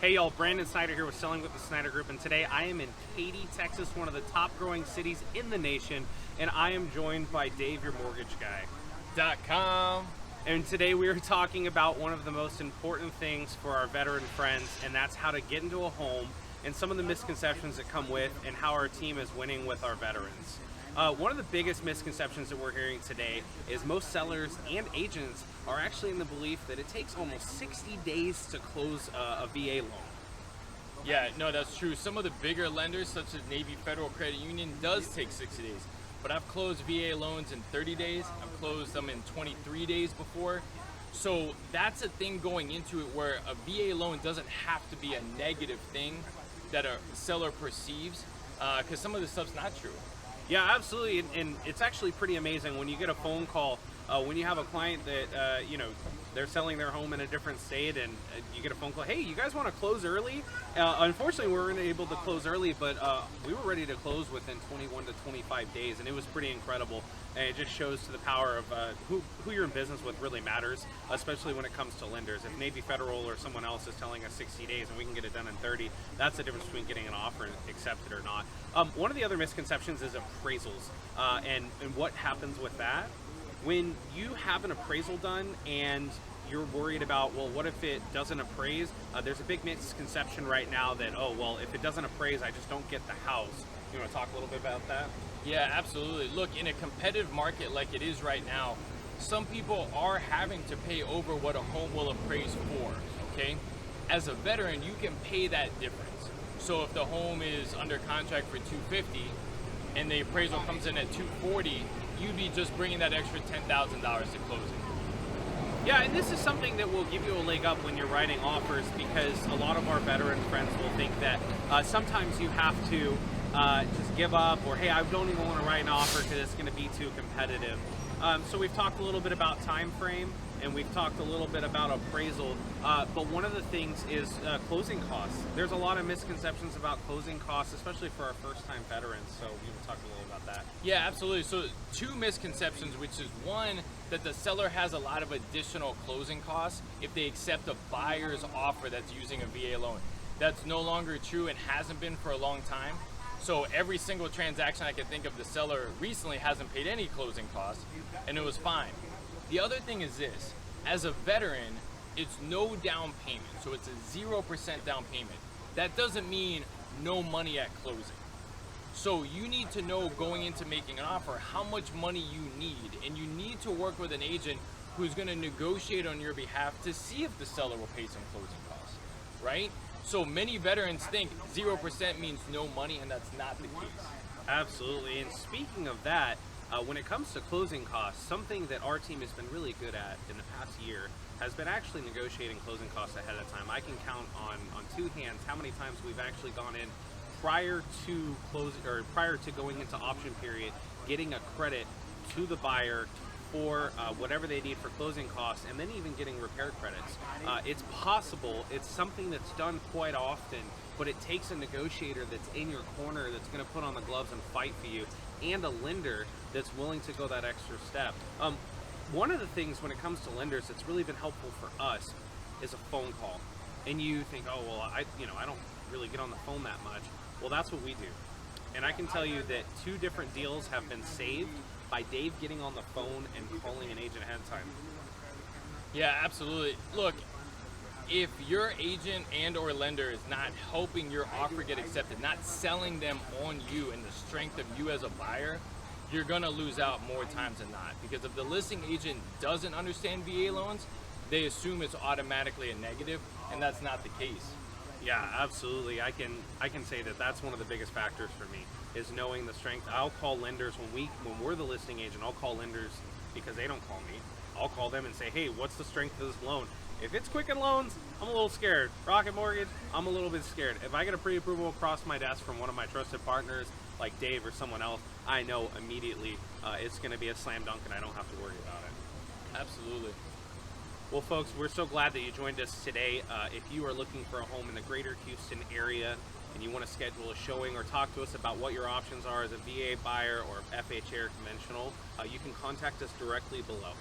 Hey y'all, Brandon Snyder here with Selling with the Snyder Group, and today I am in Katy, Texas, one of the top growing cities in the nation, and I am joined by Dave, your mortgage guy. .com. And today we are talking about one of the most important things for our veteran friends, and that's how to get into a home and some of the misconceptions that come with and how our team is winning with our veterans. One of the biggest misconceptions that we're hearing today is most sellers and agents are actually in the belief that it takes almost 60 days to close a VA loan. Yeah, no, that's true. Some of the bigger lenders, such as Navy Federal Credit Union, does take 60 days. But I've closed VA loans in 30 days. I've closed them in 23 days before. So that's a thing going into it where a VA loan doesn't have to be a negative thing that a seller perceives, because some of this stuff's not true. Yeah, absolutely, and it's actually pretty amazing when you get a phone call, when you have a client that, they're selling their home in a different state, and you get a phone call, hey, you guys want to close early? Unfortunately, we weren't able to close early, but we were ready to close within 21 to 25 days, and it was pretty incredible. And it just shows to the power of who you're in business with really matters, especially when it comes to lenders. If Navy Federal or someone else is telling us 60 days and we can get it done in 30, that's the difference between getting an offer accepted or not. One of the other misconceptions is appraisals, and what happens with that. When you have an appraisal done and you're worried about, well, what if it doesn't appraise? There's a big misconception right now that, oh, well, if it doesn't appraise, I just don't get the house. You want to talk a little bit about that? Yeah, absolutely. Look, in a competitive market like it is right now, some people are having to pay over what a home will appraise for, okay? As a veteran, you can pay that difference. So if the home is under contract for $250 and the appraisal comes in at $240, you'd be just bringing that extra $10,000 to closing. Yeah, and this is something that will give you a leg up when you're writing offers, because a lot of our veteran friends will think that sometimes you have to just give up, or hey, I don't even want to write an offer because it's going to be too competitive. So we've talked a little bit about time frame, and we've talked a little bit about appraisal, but one of the things is closing costs. There's a lot of misconceptions about closing costs, especially for our first-time veterans, so we will talk a little about that. Yeah, absolutely. So two misconceptions, which is one, that the seller has a lot of additional closing costs if they accept a buyer's offer that's using a VA loan. That's no longer true and hasn't been for a long time. So every single transaction I can think of, the seller recently hasn't paid any closing costs, and it was fine. The other thing is this: as a veteran, it's no down payment, so it's a 0% down payment. That doesn't mean no money at closing. So you need to know going into making an offer how much money you need, and you need to work with an agent who's going to negotiate on your behalf to see if the seller will pay some closing costs, right? So many veterans think 0% means no money, and that's not the case. Absolutely, and speaking of that, when it comes to closing costs, something that our team has been really good at in the past year has been actually negotiating closing costs ahead of time. I can count on two hands how many times we've actually gone in prior to closing, or prior to going into option period, getting a credit to the buyer for whatever they need for closing costs, and then even getting repair credits. It's possible, it's something that's done quite often, but it takes a negotiator that's in your corner, that's going to put on the gloves and fight for you, and a lender that's willing to go that extra step. One of the things when it comes to lenders that's really been helpful for us is a phone call. And you think, oh, well, I don't really get on the phone that much. Well, that's what we do. And I can tell you that 2 different deals have been saved by Dave getting on the phone and calling an agent ahead of time. Yeah, absolutely. Look, if your agent and or lender is not helping your offer get accepted, not selling them on you and the strength of you as a buyer, you're gonna lose out more times than not. Because if the listing agent doesn't understand VA loans, they assume it's automatically a negative, and that's not the case. Yeah, absolutely. I can say that that's one of the biggest factors for me, is knowing the strength. I'll call lenders when we're the listing agent. I'll call lenders because they don't call me. I'll call them and say, hey, what's the strength of this loan? If it's Quicken Loans, I'm a little scared. Rocket Mortgage, I'm a little bit scared. If I get a pre-approval across my desk from one of my trusted partners like Dave or someone else, I know immediately it's going to be a slam dunk and I don't have to worry about it. Absolutely. Well, folks, we're so glad that you joined us today. If you are looking for a home in the greater Houston area and you want to schedule a showing or talk to us about what your options are as a VA buyer or FHA or conventional, you can contact us directly below.